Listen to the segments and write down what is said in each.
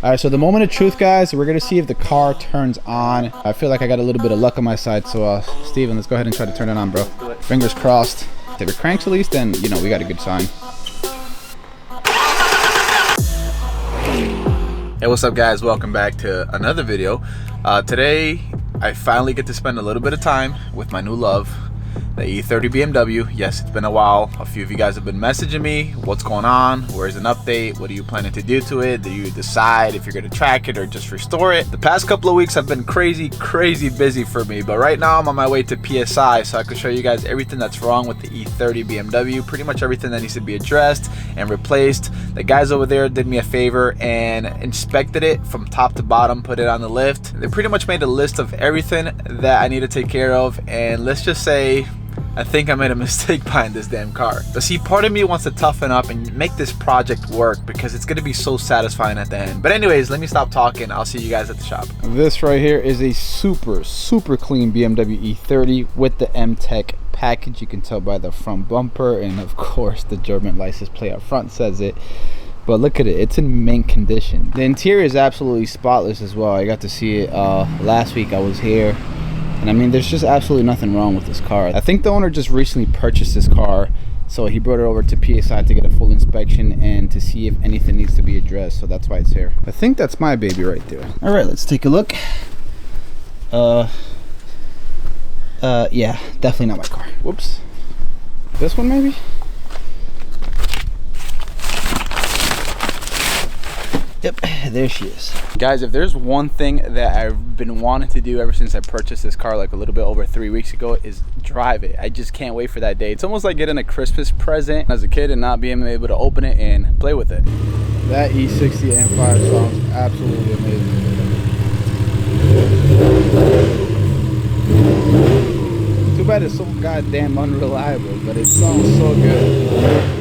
All right, so the moment of truth, guys, we're gonna see if the car turns on. I feel like I got a little bit of luck on my side, so Steven, let's go ahead and try to turn it on, bro. Fingers crossed. If it cranks at least, then you know we got a good sign. Hey, what's up, guys? Welcome back to another video. Today I finally get to spend a little bit of time with my new love, the E30 BMW. Yes, it's been a while. A few of you guys have been messaging me, what's going on, where's an update, what are you planning to do to it, do you decide if you're going to track it or just restore it. The past couple of weeks have been crazy busy for me, but right now I'm on my way to PSI so I can show you guys everything that's wrong with the E30 BMW, pretty much everything that needs to be addressed and replaced. The guys over there did me a favor and inspected it from top to bottom, put it on the lift. They pretty much made a list of everything that I need to take care of, and let's just say I think I made a mistake buying this damn car. But see, part of me wants to toughen up and make this project work because it's gonna be so satisfying at the end. But anyways, let me stop talking. I'll see you guys at the shop. This right here is a super clean BMW E30 with the M-Tech package. You can tell by the front bumper, and of course the German license plate up front says it. But look at it, it's in mint condition. The interior is absolutely spotless as well. I got to see it last week I was here. And I mean, there's just absolutely nothing wrong with this car. I think the owner just recently purchased this car, so he brought it over to PSI to get a full inspection and to see if anything needs to be addressed, so that's why it's here. I think that's my baby right there. All right, let's take a look. Yeah, definitely not my car. Whoops. This one maybe? Yep, there she is. Guys, if there's one thing that I've been wanting to do ever since I purchased this car like a little bit over 3 weeks ago is drive it. I just can't wait for that day. It's almost like getting a Christmas present as a kid and not being able to open it and play with it. That E60 amplifier sounds absolutely amazing. Too bad it's so goddamn unreliable, but it sounds so good.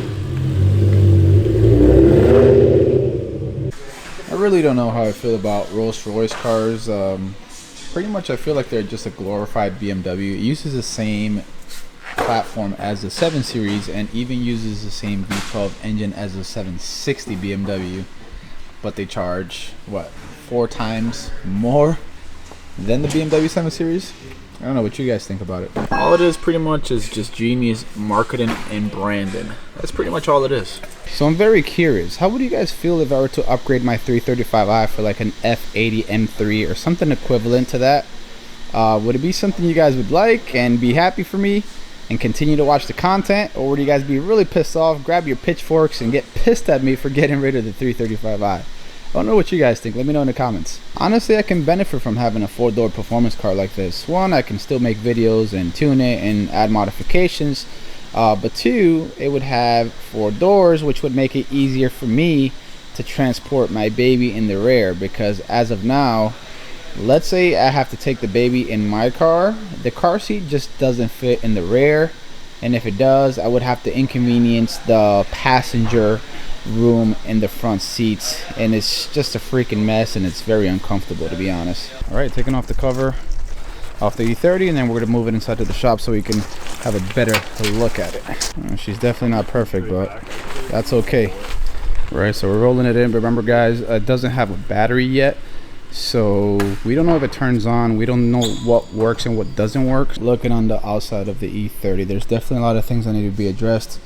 I really don't know how I feel about Rolls-Royce cars. Pretty much I feel like they're just a glorified BMW. It uses the same platform as the 7 Series and even uses the same V12 engine as the 760 BMW, but they charge, what, 4 times more than the BMW 7 Series? I don't know what you guys think about it. All it is pretty much is just genius marketing and branding. That's pretty much all it is. So I'm very curious, how would you guys feel if I were to upgrade my 335i for like an F80 M3 or something equivalent to that? Would it be something you guys would like and be happy for me and continue to watch the content, or would you guys be really pissed off, grab your pitchforks and get pissed at me for getting rid of the 335i? I don't know what you guys think. Let me know in the comments. Honestly, I can benefit from having a 4-door performance car like this. One, I can still make videos and tune it and add modifications. But 2, it would have 4 doors, which would make it easier for me to transport my baby in the rear, because as of now, let's say I have to take the baby in my car, the car seat just doesn't fit in the rear, and if it does, I would have to inconvenience the passenger room in the front seats, and it's just a freaking mess and it's very uncomfortable, to be honest. All right, taking off the cover off the E30, and then we're gonna move it inside to the shop so we can have a better look at it. She's definitely not perfect, but that's okay. Right, so we're rolling it in. Remember, guys, it doesn't have a battery yet, so we don't know if it turns on. We don't know what works and what doesn't work. Looking on the outside of the E30, there's definitely a lot of things that need to be addressed.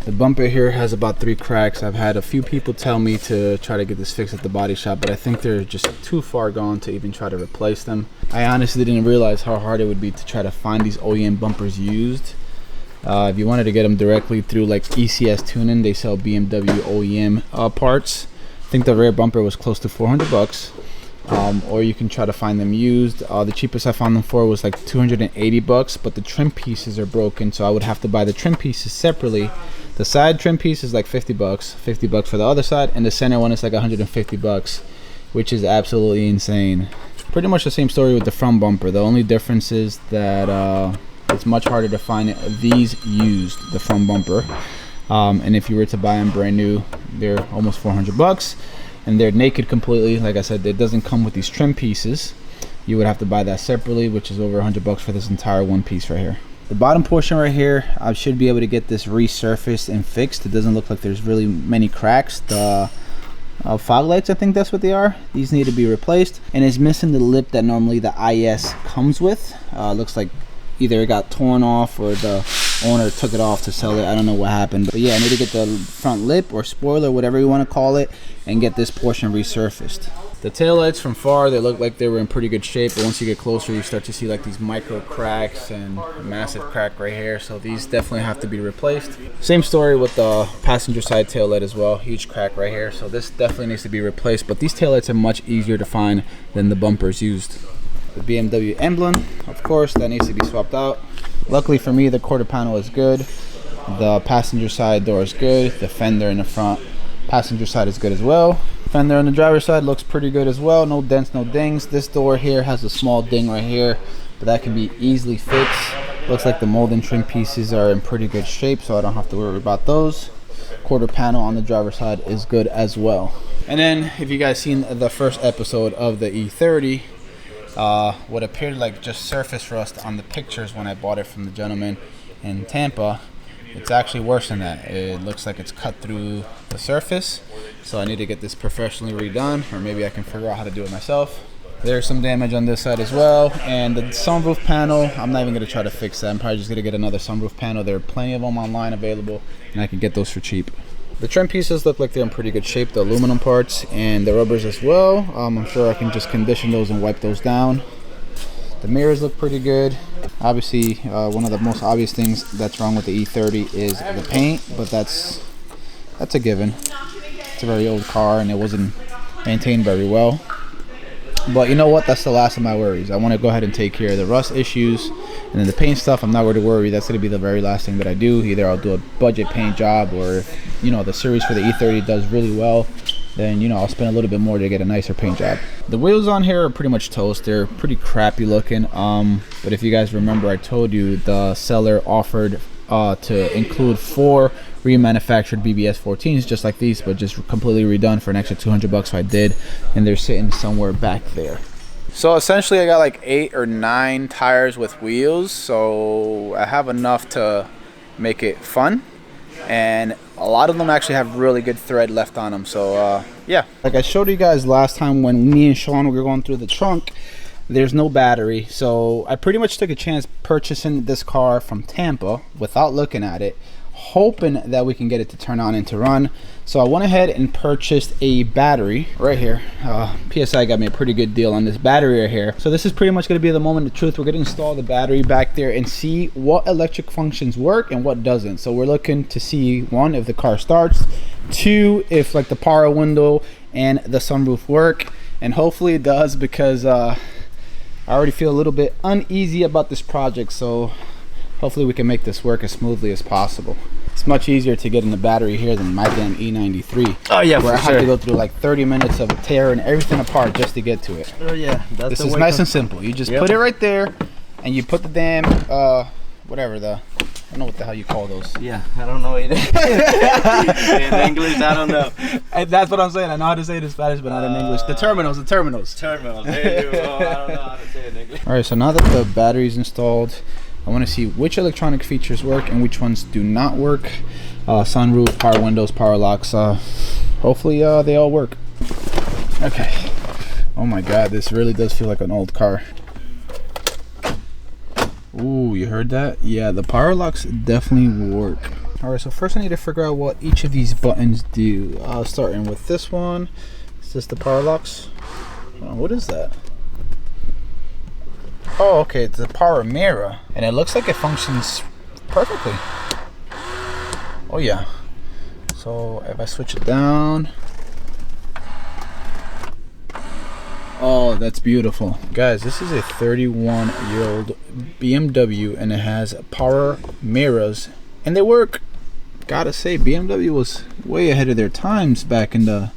The bumper here has about 3 cracks. I've had a few people tell me to try to get this fixed at the body shop, but I think they're just too far gone to even try to replace them. I honestly didn't realize how hard it would be to try to find these OEM bumpers used. If you wanted to get them directly through like ECS Tuning, they sell BMW OEM parts. I think the rear bumper was close to 400 bucks. Or you can try to find them used. The cheapest I found them for was like 280 bucks, but the trim pieces are broken, so I would have to buy the trim pieces separately. The side trim piece is like 50 bucks for the other side, and the center one is like 150 bucks, which is absolutely insane. Pretty much the same story with the front bumper. The only difference is that it's much harder to find these used, the front bumper. And if you were to buy them brand new, they're almost 400 bucks. And they're naked completely. Like I said, it doesn't come with these trim pieces. You would have to buy that separately, which is over 100 bucks for this entire one piece right here. The bottom portion right here, I should be able to get this resurfaced and fixed. It doesn't look like there's really many cracks. The fog lights, I think that's what they are. These need to be replaced, and it's missing the lip that normally the IS comes with. Looks like either it got torn off or the owner took it off to sell it. I don't know what happened, but yeah, I need to get the front lip or spoiler, whatever you want to call it, and get this portion resurfaced. The taillights from far, they look like they were in pretty good shape, but once you get closer, you start to see like these micro cracks and a massive crack right here. So these definitely have to be replaced. Same story with the passenger side taillight as well. Huge crack right here. So this definitely needs to be replaced, but these taillights are much easier to find than the bumpers used. The BMW emblem, of course, that needs to be swapped out. Luckily for me, the quarter panel is good. The passenger side door is good. The fender in the front passenger side is good as well. Fender on the driver's side looks pretty good as well. No dents, no dings. This door here has a small ding right here, but that can be easily fixed. Looks like the mold and trim pieces are in pretty good shape, so I don't have to worry about those. Quarter panel on the driver's side is good as well. And then if you guys seen the first episode of the E30, what appeared like just surface rust on the pictures when I bought it from the gentleman in Tampa, it's actually worse than that. It looks like it's cut through the surface, so I need to get this professionally redone, or maybe I can figure out how to do it myself. There's some damage on this side as well, and the sunroof panel, I'm not even going to try to fix that. I'm probably just going to get another sunroof panel. There are plenty of them online available, and I can get those for cheap. The trim pieces look like they're in pretty good shape, the aluminum parts and the rubbers as well. I'm sure I can just condition those and wipe those down. The mirrors look pretty good. Obviously, one of the most obvious things that's wrong with the E30 is the paint, but that's a given. It's a very old car and it wasn't maintained very well. But you know what? That's the last of my worries. I want to go ahead and take care of the rust issues, and then the paint stuff, I'm not going to worry. That's going to be the very last thing that I do. Either I'll do a budget paint job, or if, you know, the series for the E30 does really well, then, you know, I'll spend a little bit more to get a nicer paint job. The wheels on here are pretty much toast. They're pretty crappy looking. But if you guys remember, I told you the seller offered to include 4 remanufactured BBS 14s just like these, but just completely redone for an extra $200 if I did, and they're sitting somewhere back there. So essentially I got like 8 or 9 tires with wheels, so I have enough to make it fun, and a lot of them actually have really good thread left on them. So yeah, like I showed you guys last time when me and Sean were going through the trunk, there's no battery, so I pretty much took a chance purchasing this car from Tampa without looking at it, hoping that we can get it to turn on and to run. So I went ahead and purchased a battery right here. PSI got me a pretty good deal on this battery right here. So this is pretty much going to be the moment of truth. We're going to install the battery back there and see what electric functions work and what doesn't. So we're looking to see, 1, if the car starts, 2, if like the power window and the sunroof work, and hopefully it does, because I already feel a little bit uneasy about this project. So hopefully we can make this work as smoothly as possible. It's much easier to get in the battery here than my damn E93. Oh yeah, where I have to go through like 30 minutes of tearing everything apart just to get to it. Oh yeah, this is nice and simple. You just put it right there, and you put the damn whatever, I don't know what the hell you call those. Yeah, I don't know either. In English, I don't know. And that's what I'm saying. I know how to say it in Spanish, but not in English. The terminals. Terminals. There you go. I don't know how to say it in English. All right, so now that the battery's installed, I want to see which electronic features work and which ones do not work. Sunroof, power windows, power locks. Hopefully they all work. Okay. Oh my God, this really does feel like an old car. Ooh, you heard that? Yeah, the power locks definitely work. All right, so first I need to figure out what each of these buttons do. Starting with this one. Is this the power locks? What is that? Oh, okay, it's the power mirror, and it looks like it functions perfectly. Oh yeah. So if I switch it down, oh, that's beautiful. Guys, this is a 31-year-old BMW, and it has power mirrors, and they work. Gotta say, BMW was way ahead of their times back in the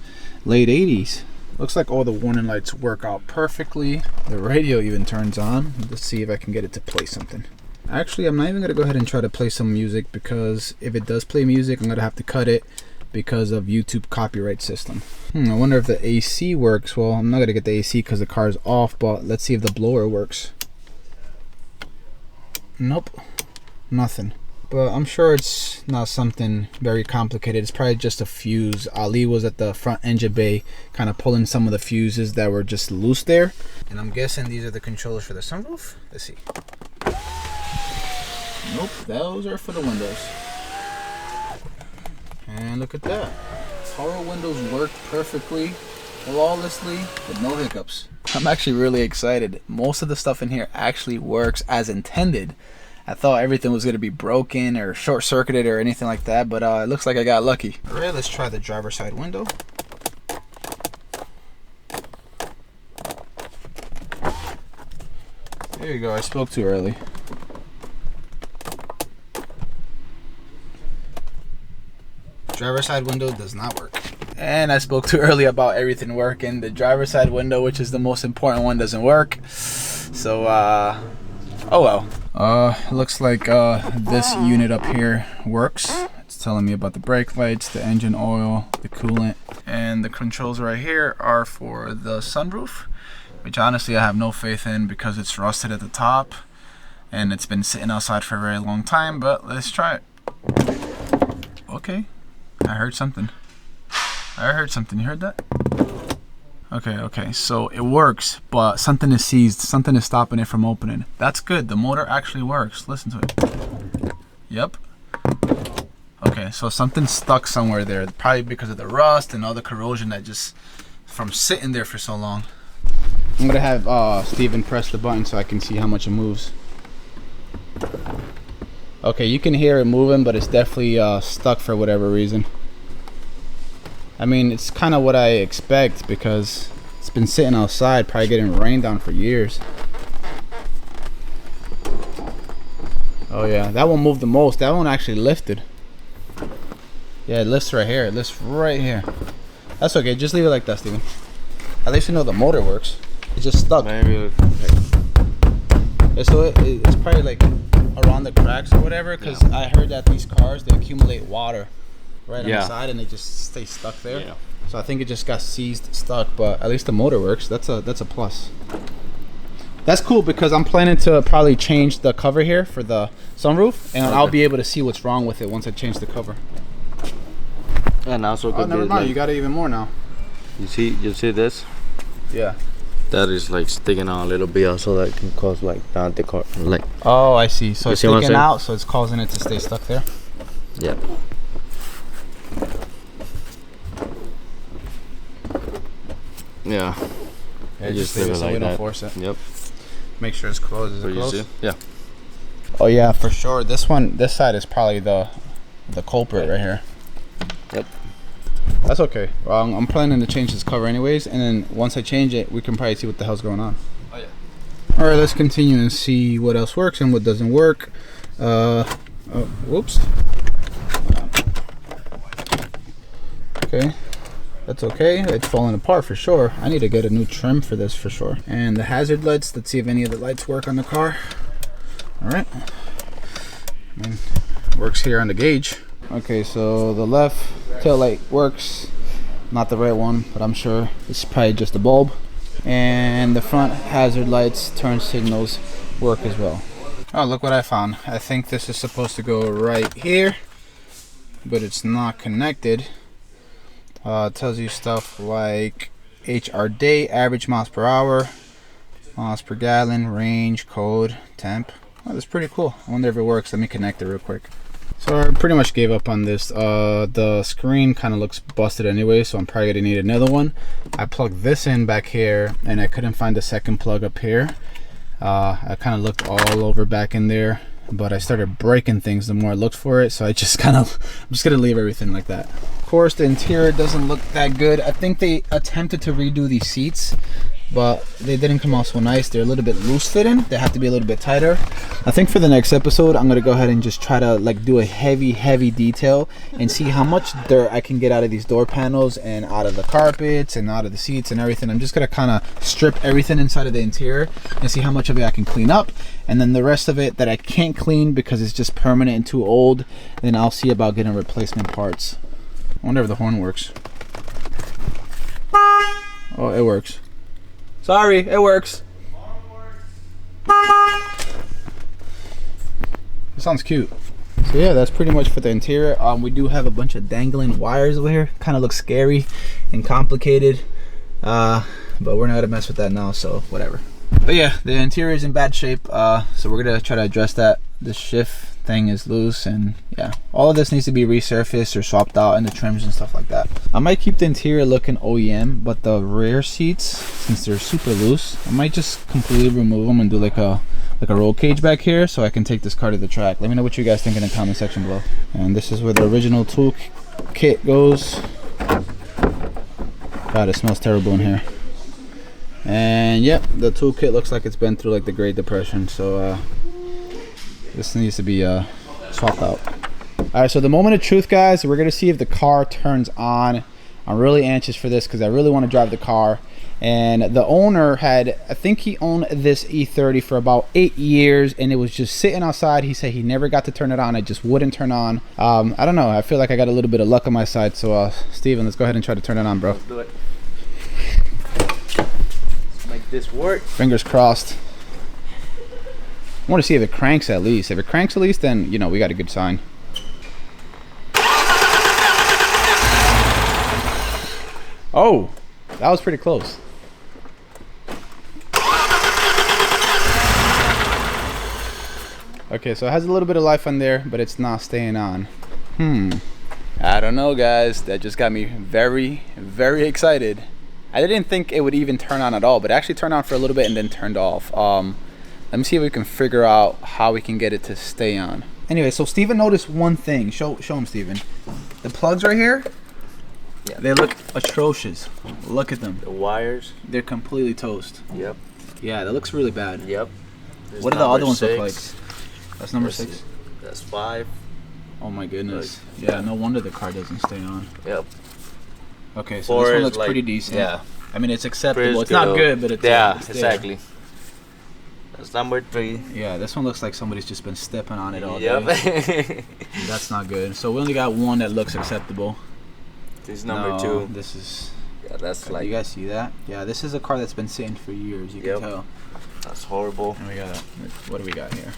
late 80s. Looks like all the warning lights work out perfectly. The radio even turns on. Let's see if I can get it to play something. Actually, I'm not even gonna go ahead and try to play some music, because if it does play music, I'm gonna have to cut it because of YouTube copyright system. I wonder if the AC works. Well, I'm not gonna get the AC because the car's off, but let's see if the blower works. Nope, nothing. but I'm sure it's not something very complicated. It's probably just a fuse. Ali was at the front engine bay kind of pulling some of the fuses that were just loose there. And I'm guessing these are the controllers for the sunroof. Let's see. Nope, those are for the windows. And look at that. Power windows work perfectly, flawlessly, with no hiccups. I'm actually really excited. Most of the stuff in here actually works as intended. I thought everything was going to be broken or short-circuited or anything like that, but it looks like I got lucky. All right, let's try the driver's side window. There you go, I spoke too early. Driver's side window does not work. And I spoke too early about everything working. The driver's side window, which is the most important one, doesn't work. So, oh well. Looks like this unit up here works. It's telling me about the brake lights, the engine oil, the coolant, and the controls right here are for the sunroof, which honestly I have no faith in because it's rusted at the top and it's been sitting outside for a very long time, but let's try it. Okay, I heard something. You heard that? Okay, so it works, but something is seized. Something is stopping it from opening. That's good. The motor actually works. Listen to it. Yep. Okay, so something's stuck somewhere there. Probably because of the rust and all the corrosion that just from sitting there for so long. I'm gonna have Steven press the button so I can see how much it moves. Okay, you can hear it moving, but it's definitely stuck for whatever reason. I mean, it's kind of what I expect because it's been sitting outside, probably getting rained on for years. Oh yeah, that one moved the most. That one actually lifted. Yeah, it lifts right here. It lifts right here. That's okay. Just leave it like that, Steven. At least you know the motor works. It's just stuck. Maybe. Yeah, so it's probably like around the cracks or whatever. Because yeah. I heard that these cars, they accumulate water right on the side and they just stay stuck there. Yeah. So I think it just got seized, stuck. But at least the motor works. That's a plus. That's cool because I'm planning to probably change the cover here for the sunroof, and I'll be able to see what's wrong with it once I change the cover. And also, oh, never mind. Like, you got it even more now. You see this? Yeah. That is like sticking out a little bit, so that can cause like not the car like. Oh, I see. So it's sticking out, so it's causing it to stay stuck there. Yeah. Yeah. Yeah, just leave it so we don't force it. Yep. Make sure it's closed. Is it closed? Yeah. Oh yeah, for sure. This side is probably the culprit right here. Yep. That's okay. Well, I'm planning to change this cover anyways, and then once I change it, we can probably see what the hell's going on. Oh yeah. All right, let's continue and see what else works and what doesn't work. Oh, whoops. Okay. That's okay. It's falling apart for sure. I need to get a new trim for this for sure. And the hazard lights. Let's see if any of the lights work on the car. All right. I mean, works here on the gauge. Okay, so the left tail light works. Not the right one, but I'm sure it's probably just a bulb. And the front hazard lights, turn signals work as well. Oh, look what I found. I think this is supposed to go right here, but it's not connected. It tells you stuff like HR day, average miles per hour, miles per gallon, range, code, temp. Oh, that's pretty cool. I wonder if it works. Let me connect it real quick. So I pretty much gave up on this. The screen kind of looks busted anyway, so I'm probably gonna need another one. I plugged this in back here and I couldn't find the second plug up here. I kind of looked all over back in there, but I started breaking things the more I looked for it, so I'm just gonna leave everything like that. Of course, the interior doesn't look that good. I think they attempted to redo these seats, but they didn't come out so nice. They're a little bit loose fitting. They have to be a little bit tighter. I think for the next episode, I'm gonna go ahead and just try to like do a heavy detail and see how much dirt I can get out of these door panels and out of the carpets and out of the seats and everything. I'm just gonna kind of strip everything inside of the interior and see how much of it I can clean up, and then the rest of it that I can't clean because it's just permanent and too old, then I'll see about getting replacement parts. I wonder if the horn works. Oh, it works. Sorry, it works. It sounds cute. So yeah, that's pretty much for the interior. We do have a bunch of dangling wires over here. Kind of looks scary and complicated, but we're not gonna mess with that now, so whatever. But yeah, the interior is in bad shape, so we're gonna try to address that. The shift thing is loose, and yeah, all of this needs to be resurfaced or swapped out, and the trims and stuff like that. I might keep the interior looking OEM, but the rear seats, since they're super loose, I might just completely remove them and do like a roll cage back here, so I can take this car to the track. Let me know what you guys think in the comment section below. And this is where the original tool kit goes. God, it smells terrible in here. And yep, the toolkit looks like it's been through like the Great Depression, so this needs to be swapped out. All right, so the moment of truth, guys, we're gonna see if the car turns on. I'm really anxious for this because I really want to drive the car. And the owner had, I think he owned this E30 for about 8 years, and it was just sitting outside. He said he never got to turn it on. It just wouldn't turn on. I don't know, I feel like I got a little bit of luck on my side. So Steven, let's go ahead and try to turn it on, bro. Let's do it. Make this work. Fingers crossed. I want to see if it cranks at least. If it cranks at least, then, you know, we got a good sign. Oh, that was pretty close. Okay, so it has a little bit of life on there, but it's not staying on. I don't know, guys. That just got me very, very excited. I didn't think it would even turn on at all, but it actually turned on for a little bit and then turned off. Let me see if we can figure out how we can get it to stay on. Anyway, so Steven noticed one thing. Show him, Steven. The plugs right here, yeah, they look atrocious. Look at them. The wires. They're completely toast. Yep. Yeah, that looks really bad. Yep. There's what do the other ones 6. look like? That's number 6. That's 5. Oh my goodness. Yeah, no wonder the car doesn't stay on. Yep. Okay, so 4 this one looks like, pretty decent. Yeah. I mean, it's acceptable. It's not good, but it's it's there. exactly. That's number 3. Yeah, this one looks like somebody's just been stepping on it all Yep. day. That's not good. So we only got one that looks acceptable. This is number 2. This is. Yeah, that's like. You guys see that? Yeah, this is a car that's been sitting for years. You can tell. That's horrible. And we got what do we got here?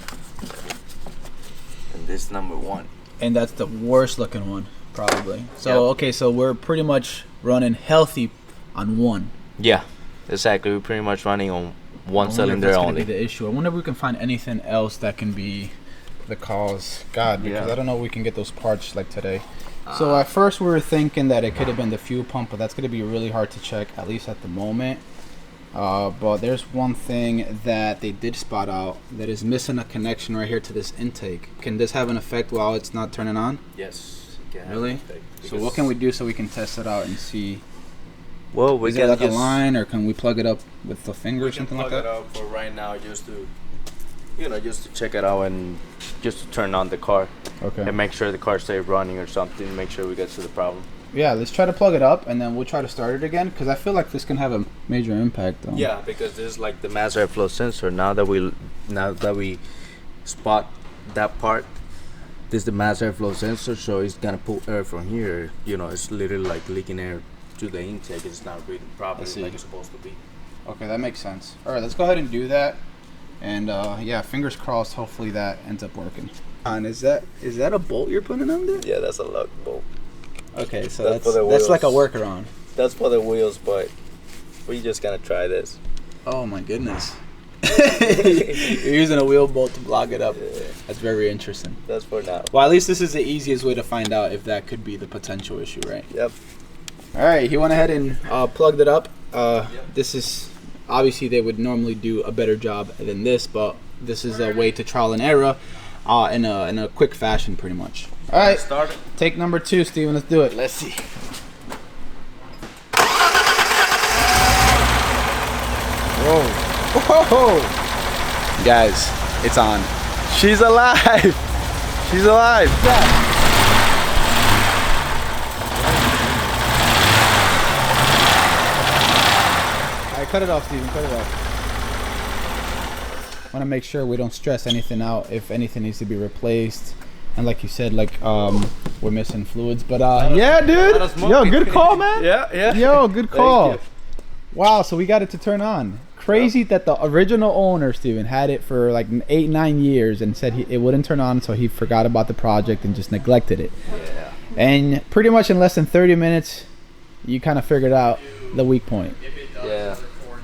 And this number 1. And that's the worst looking one, probably. So okay, so we're pretty much running healthy on 1. Yeah, exactly. We're pretty much running on 1 cylinder that's only. Gonna be the issue. I wonder if we can find anything else that can be the cause. God, because I don't know if we can get those parts like today. So at first we were thinking that it could have been the fuel pump, but that's going to be really hard to check, at least at the moment. But there's one thing that they did spot out that is missing a connection right here to this intake. Can this have an effect while it's not turning on? Yes. Really? So what can we do so we can test it out and see? Well, we is can it like just a line, or can we plug it up with the finger or something like that? We can plug it up for right now, just to, just to check it out and just to turn on the car. Okay. And make sure the car stays running or something. Make sure we get to the problem. Yeah, let's try to plug it up and then we'll try to start it again, because I feel like this can have a major impact on. Yeah, because this is like the mass airflow sensor. Now that we spot that part, this is the mass airflow sensor, so it's gonna pull air from here. It's literally like leaking air to the intake. It's not reading properly like it's supposed to be. Okay, that makes sense. All right, let's go ahead and do that. And yeah, fingers crossed. Hopefully that ends up working. And is that a bolt you're putting on there? Yeah, that's a lock bolt. Okay, so that's like a workaround. That's for the wheels, but we just gonna try this. Oh my goodness. You're using a wheel bolt to block it up. Yeah. That's very interesting. That's for now. Well, at least this is the easiest way to find out if that could be the potential issue, right? Yep. All right, he went ahead and plugged it up. This is obviously they would normally do a better job than this, but this is a way to trial and error in a quick fashion, pretty much. All right, start it. Take number 2, Steven. Let's do it. Let's see. Whoa! Guys, it's on. She's alive. She's alive. Cut it off, Steven. Cut it off. Want to make sure we don't stress anything out if anything needs to be replaced. And like you said, we're missing fluids. But yeah, dude. Yo, good call, man. Yeah. Yo, good call. Wow, so we got it to turn on. Crazy that the original owner, Steven, had it for like 8-9 years and said it wouldn't turn on, so he forgot about the project and just neglected it. Yeah. And pretty much in less than 30 minutes, you kind of figured out the weak point. Yeah.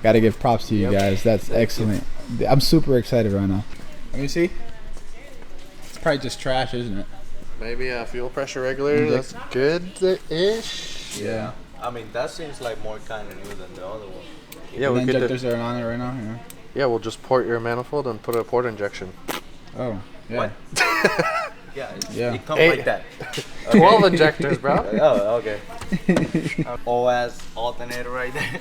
Got to give props to you guys. That's excellent. I'm super excited right now. Let me see. It's probably just trash, isn't it? Maybe a fuel pressure regulator. That's good-ish. Yeah. I mean, that seems like more kind of new than the other one. Yeah, The we could. injectors are on it right now. Yeah. Yeah, we'll just port your manifold and put a port injection. Oh. Yeah. Yeah, Yeah. it comes 8. like that. 12 injectors, bro. Oh, okay. OS alternator right there.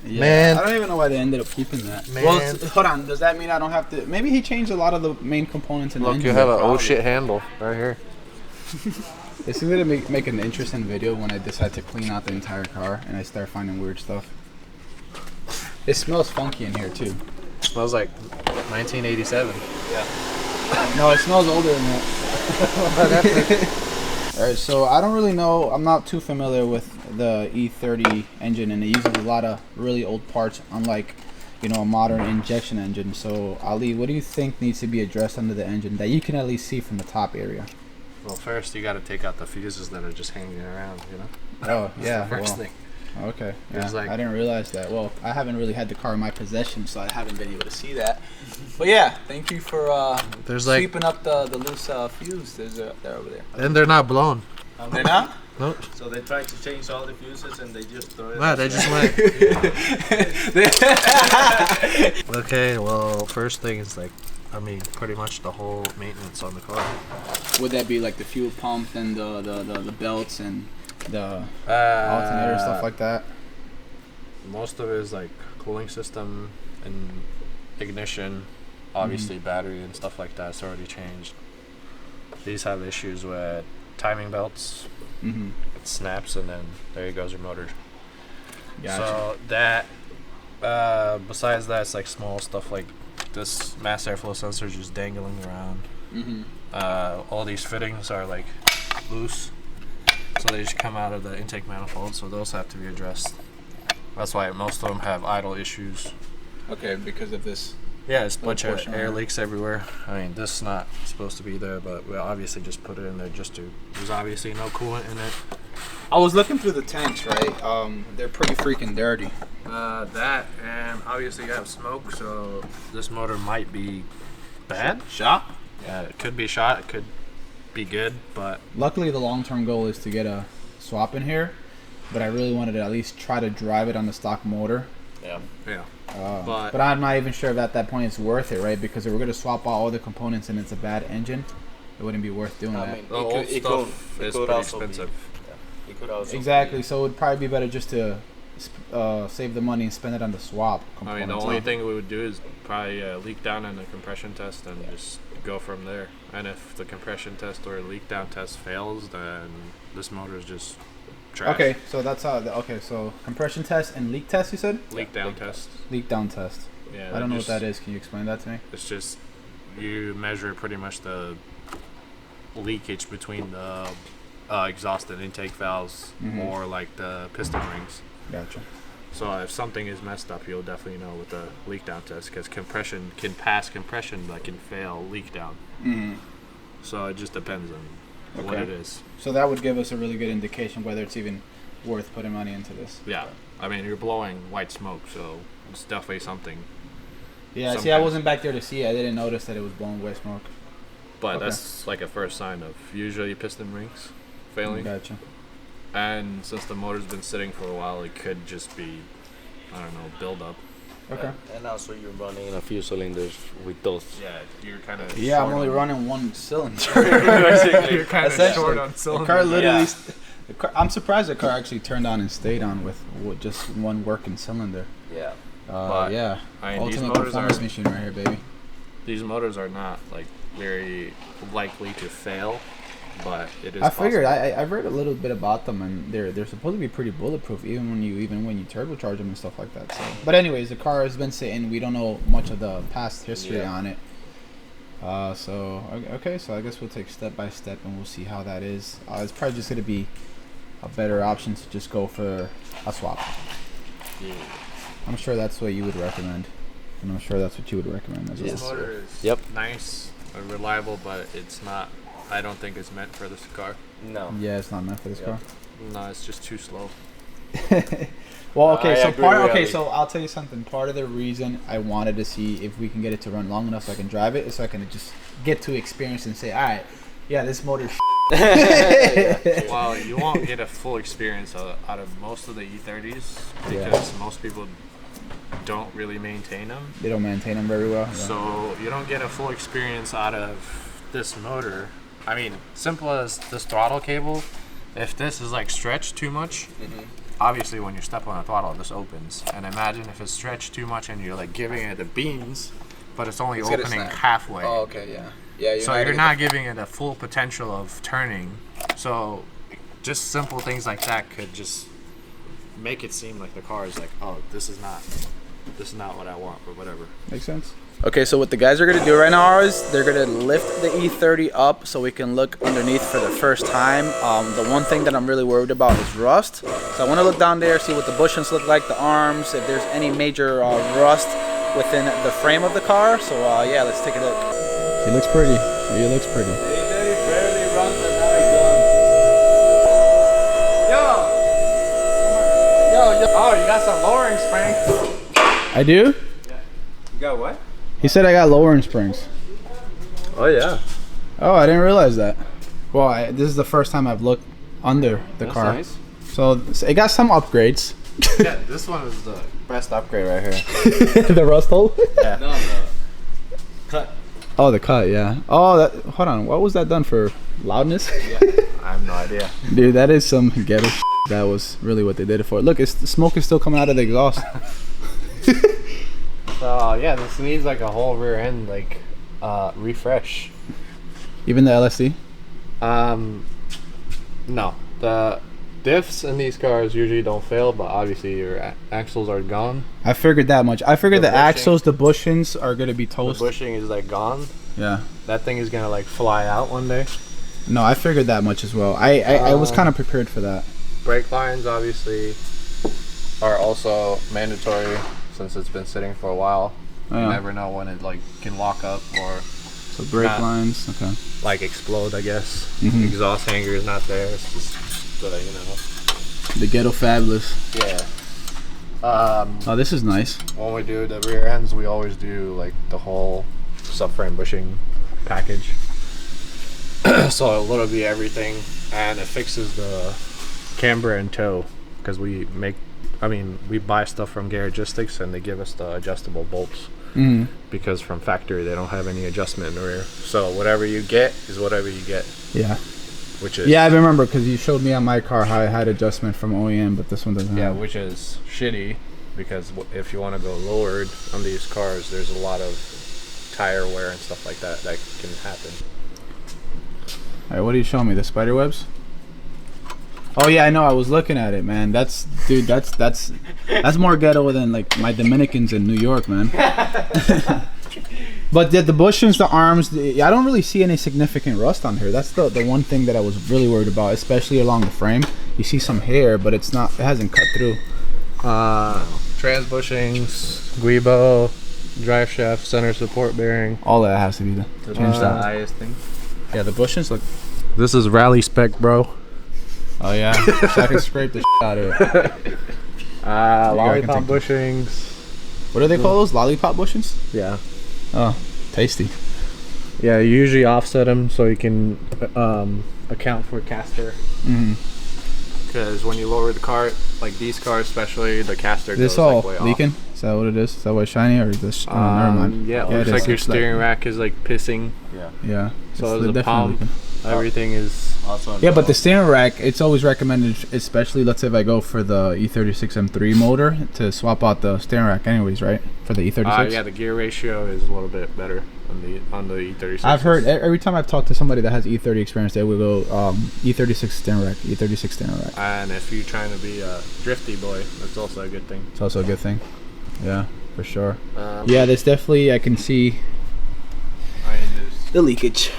Yeah. Man. I don't even know why they ended up keeping that. Man. Well, hold on. Does that mean I don't have to? Maybe he changed a lot of the main components in the Look, engine. you have bay. an oh shit handle right here. This is gonna make an interesting video when I decide to clean out the entire car and I start finding weird stuff. It smells funky in here too. Smells like 1987. No, it smells older than that. Alright, so I don't really know. I'm not too familiar with the E30 engine, and it uses a lot of really old parts, unlike, a modern injection engine. So, Ali, what do you think needs to be addressed under the engine that you can at least see from the top area? Well, first you got to take out the fuses that are just hanging around, Oh, yeah. First thing. Okay. There's Yeah, like- I didn't realize that. Well, I haven't really had the car in my possession, so I haven't been able to see that. But yeah, thank you for There's like, sweeping up the loose fuse. They're over there. and they're not blown. They're not? Nope. So they tried to change all the fuses and they just throw it. Wow, they just went. Okay, well, first thing is pretty much the whole maintenance on the car. Would that be like the fuel pump and the belts and the alternator stuff like that? Most of it is like cooling system and ignition, obviously battery and stuff like that's already changed. These have issues with timing belts. Mm-hmm. It snaps and then there goes your motor. Gotcha. So that, besides that, it's like small stuff like this mass airflow sensor is just dangling around. Mm-hmm. All these fittings are like loose, so they just come out of the intake manifold, so those have to be addressed. That's why most of them have idle issues. Okay, because of this. Yeah, it's a bunch of portion air on it. leaks everywhere. I mean, this is not supposed to be there, but we obviously just put it in there there's obviously no coolant in it. I was looking through the tanks, right? They're pretty freaking dirty. That, and obviously you have smoke, so this motor might be bad. Shot? Yeah, it could be shot, it could be good, but Luckily, the long-term goal is to get a swap in here, but I really wanted to at least try to drive it on the stock motor. yeah. But I'm not even sure if at that point it's worth it, right? Because if we're going to swap out all the components and it's a bad engine, it wouldn't be worth doing that. The old stuff is pretty expensive. It could also Exactly, so it would probably be better just to save the money and spend it on the swap I components. mean, the only thing we would do is probably leak down in the compression test and just go from there. And if the compression test or leak down test fails, then this motor is just trash. Okay, so that's how. So compression test and leak test, you said? Leak down test. Leak down test. Yeah. I don't know what that is. Can you explain that to me? It's just you measure pretty much the leakage between the exhaust and intake valves or like the piston rings. Gotcha. So if something is messed up, you'll definitely know with the leak down test because compression can pass compression but can fail leak down. Mm-hmm. So it just depends on what Okay. it is. So that would give us a really good indication whether it's even worth putting money into this. Yeah. I mean, you're blowing white smoke, so it's definitely something. Yeah, see, I Sometimes. wasn't back there to see it. I didn't notice that it was blowing white smoke. But Okay. that's like a first sign of usually piston rings failing. Gotcha. And since the motor's been sitting for a while, it could just be, I don't know, build up. Okay. And also you're running a few cylinders with those. Yeah, you're kind of. Yeah, I'm only running one cylinder. You're kind of Essentially, short on The cylinders. car literally. Yeah. I'm surprised the car actually turned on and stayed on with just one working cylinder. Yeah. But, Yeah. I mean, these Ultimate motors performance are machine right here, baby. these motors are not like very likely to fail, but it is. I figured. possible. I've read a little bit about them, and they're supposed to be pretty bulletproof, even when you turbocharge them and stuff like that. So, but anyways, the car has been sitting. We don't know much of the past history Yeah. on it. So okay, so I guess we'll take step by step, and we'll see how that is. It's probably just gonna be a better option to just go for a swap. Yeah. I'm sure that's what you would recommend. And I'm sure that's what you would recommend as well. This motor is Yep. nice, reliable, but it's not. I don't think it's meant for this car. No. Yeah, it's not meant for this Yeah. car. No, it's just too slow. Well, okay, I so agree, really. okay, so I'll tell you something. Part of the reason I wanted to see if we can get it to run long enough so I can drive it is so I can just get to experience and say, all right, yeah, this motor's Well, you won't get a full experience out of most of the E30s Yeah. because most people don't really maintain them. They don't maintain them very well. Yeah. So you don't get a full experience out of this motor. I mean, simple as this throttle cable. If this is like stretched too much, obviously when you step on the throttle, this opens. And imagine if it's stretched too much and you're like giving it the beans, but it's only It's gonna opening snap. halfway. Oh, okay, yeah. Yeah, So you're not giving it a full potential of turning. So just simple things like that could just make it seem like the car is like, oh, this is not what I want, or whatever. Makes sense. Okay, so what the guys are gonna do right now is they're gonna lift the E30 up so we can look underneath for the first time. The one thing that I'm really worried about is rust. So I wanna look down there, see what the bushings look like, the arms, if there's any major rust within the frame of the car. So yeah, let's take a look. He looks pretty. He looks pretty. barely runs and now he's gone. Oh, you got some lowering springs. I do? You got what? He said I got lowering springs. Oh yeah. Oh, I didn't realize that. Well, this is the first time I've looked under the That's car. nice. So it got some upgrades. Yeah, this one is the best upgrade right here. The rust hole? No, no. Cut. Oh, the cut, yeah. Oh, hold on. What was that done for? Loudness? I have no idea. Dude, that is some ghetto shit. That was really what they did it for. Look, the smoke is still coming out of the exhaust. So yeah, this needs like a whole rear end like refresh. Even the LSD? No, the diffs in these cars usually don't fail, but obviously your axles are gone. I figured that much. I figured The the bushing. axles, the bushings are going to be The toast. bushing is like gone. Yeah. That thing is gonna like fly out one day. No, I figured that much as well. I was kind of prepared for that. Brake lines obviously are also mandatory since it's been sitting for a while. Oh, You yeah. never know when it like can lock up or So brake not- lines, okay. like explode. I guess Mhm. exhaust hanger is not there. It's just you know. The ghetto fabulous. Yeah. Oh, this is nice. When we do the rear ends, we always do like the whole subframe bushing package. So it'll be everything, and it fixes the camber and toe because we buy stuff from Garagistics and they give us the adjustable bolts Mm-hmm. because from factory they don't have any adjustment in the rear. So whatever you get is whatever you get, Yeah. which is Yeah, I remember because you showed me on my car how I had adjustment from OEM, but this one doesn't yeah, have. which is shitty because if you want to go lowered on these cars, there's a lot of tire wear and stuff like that can happen. All right, what are you showing me? The spider webs? Oh yeah, I know. I was looking at it, man. That's more ghetto than like my Dominicans in New York, man. But the bushings, the arms, I don't really see any significant rust on here. That's the one thing that I was really worried about, especially along the frame. You see some hair, but it hasn't cut through. Trans bushings, Guibo, drive shaft, center support bearing. All that has to be changed out. highest thing. Yeah, the bushings look. This is rally spec, bro. Oh yeah, so I can scrape the out of it. Lollipop take- bushings. What do they call those? Lollipop bushings? Yeah. Oh, tasty. Yeah, you usually offset them so you can account for caster. Mm-hmm. Because when you lower the car, like these cars especially, the caster This goes all like way off. leaking? Is that what it is? Is that why it's shiny or is this? Oh, never mind. Yeah, it Yeah, looks it like is. your It's like- steering rack is like pissing. Yeah. Yeah. So it's is the definitely pump. leaking. Everything is. Also. Yeah, but the steering rack, it's always recommended, especially let's say if I go for the E36 M3 motor, to swap out the steering rack anyways, right? For the E36? Yeah, the gear ratio is a little bit better on the E36. I've heard, every time I've talked to somebody that has E30 experience, they will go E36 steering rack, E36 steering rack. And if you're trying to be a drifty boy, that's also a good thing. It's also a good thing. Yeah, for sure. Yeah, there's definitely, I can see the leakage.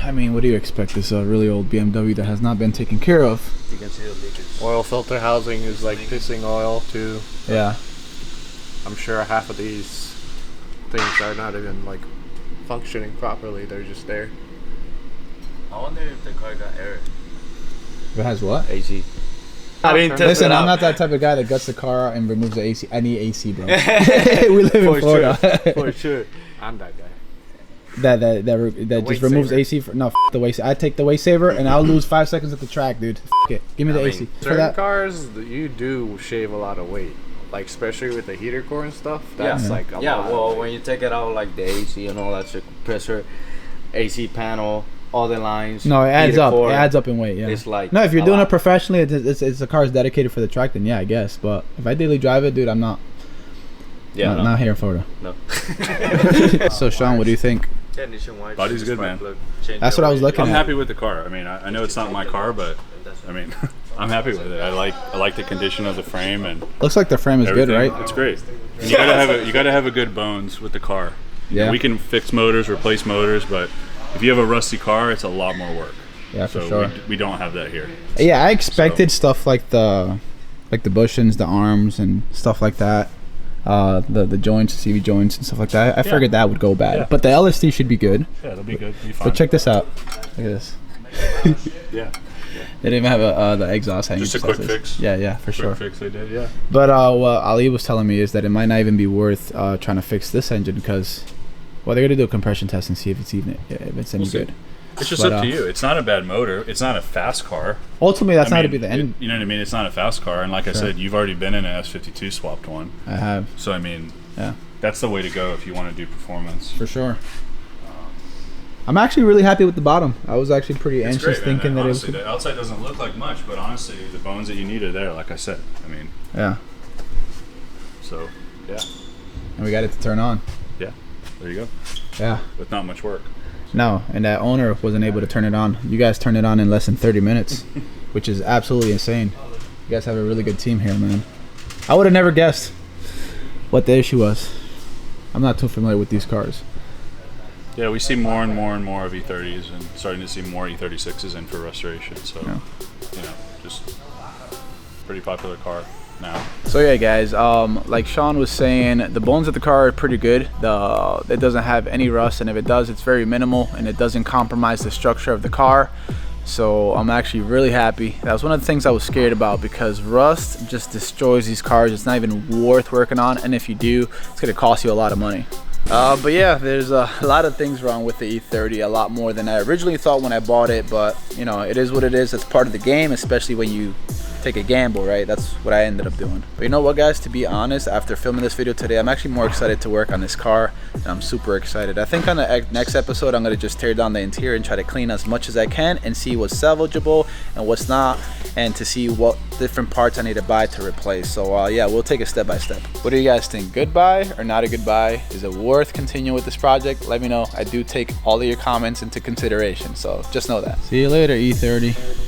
I mean, what do you expect? This really old BMW that has not been taken care of. You can see the leakage. Oil filter housing is like pissing oil too. Yeah. I'm sure half of these things are not even like functioning properly. They're just there. I wonder if the car got air. It has what? AC. I didn't test Listen, it I'm out. not that type of guy that guts the car out and removes the AC. I need AC, bro. We live in Florida. For sure. I'm that guy. that just weight removes saver. AC. No, the waste. I take the waste saver and I'll lose 5 seconds at the track, dude. It. Give me the AC. For Certain that. cars, you do shave a lot of weight. Like, especially with the heater core and stuff. That's like a lot. Yeah, of well, weight. when you take it out, like the AC and all that shit, compressor, AC panel, all the lines. No, it adds heater up. core, It adds up in weight. Yeah. It's like No, if you're a doing lot. it professionally, it's a car is dedicated for the track, then yeah, I guess. But if I daily drive it, dude, I'm not. Yeah, no. Not here in Florida. No. So Sean, what do you think? Body's good, man. That's what I was looking I'm at. happy with the car. I mean, I know it's not my car, but I mean, I'm happy with it. I like the condition of the frame and Looks like the frame is good, everything. right? It's great. And you gotta have a good bones with the car. Yeah. We can fix motors, replace motors, but if you have a rusty car, it's a lot more work. Yeah, for So sure. we don't have that here. Yeah, I expected stuff like the bushings, the arms, and stuff like that. The joints, the CV joints, and stuff like that. I figured that would go bad, Yeah. but the LSD should be good. Yeah, it'll be good. Be fine. But check this out. Look at this. Yeah. They didn't even have the exhaust hanging. Just a besides quick this. fix? Yeah, yeah, for sure. Quick fix they did. Yeah. But what Ali was telling me is that it might not even be worth trying to fix this engine because, well, they're gonna do a compression test and see if it's any We'll see. good. It's just But, up to you. It's not a bad motor. It's not a fast car. Ultimately, that's I not to mean, be the end. you know what I mean? It's not a fast car, and like I Sure. said, you've already been in an S52 swapped one. I have, So I mean, yeah, that's the way to go if you want to do performance. for sure. I'm actually really happy with the bottom. I was actually pretty It's anxious great, man. thinking that it was. Honestly, the outside doesn't look like much, but honestly, the bones that you need are there. Like I said, I mean, Yeah, so yeah, and we got it to turn on. there you go. Yeah. With not much work. No, and that owner wasn't able to turn it on. You guys turned it on in less than 30 minutes, which is absolutely insane. You guys have a really good team here, man. I would have never guessed what the issue was. I'm not too familiar with these cars. Yeah, we see more and more and more of E30s, and starting to see more E36s in for restoration. So, Yeah. you know, just pretty popular car now. So yeah, guys, like Sean was saying, the bones of the car are pretty good. It doesn't have any rust, and if it does, it's very minimal, and it doesn't compromise the structure of the car. So I'm actually really happy. That was one of the things I was scared about because rust just destroys these cars. It's not even worth working on, and if you do, it's gonna cost you a lot of money. But yeah, there's a lot of things wrong with the E30, a lot more than I originally thought when I bought it, but you know, it is what it is. It's part of the game, especially when you take a gamble, right? That's what I ended up doing. But you know what, guys, to be honest, after filming this video today, I'm actually more excited to work on this car, and I'm super excited. I think on the next episode, I'm gonna just tear down the interior and try to clean as much as I can and see what's salvageable and what's not, and to see what different parts I need to buy to replace. So yeah, we'll take it step by step. What do you guys think? Good buy or not a good buy? Is it worth continuing with this project? Let me know. I do take all of your comments into consideration, so just know that. See you later, E30.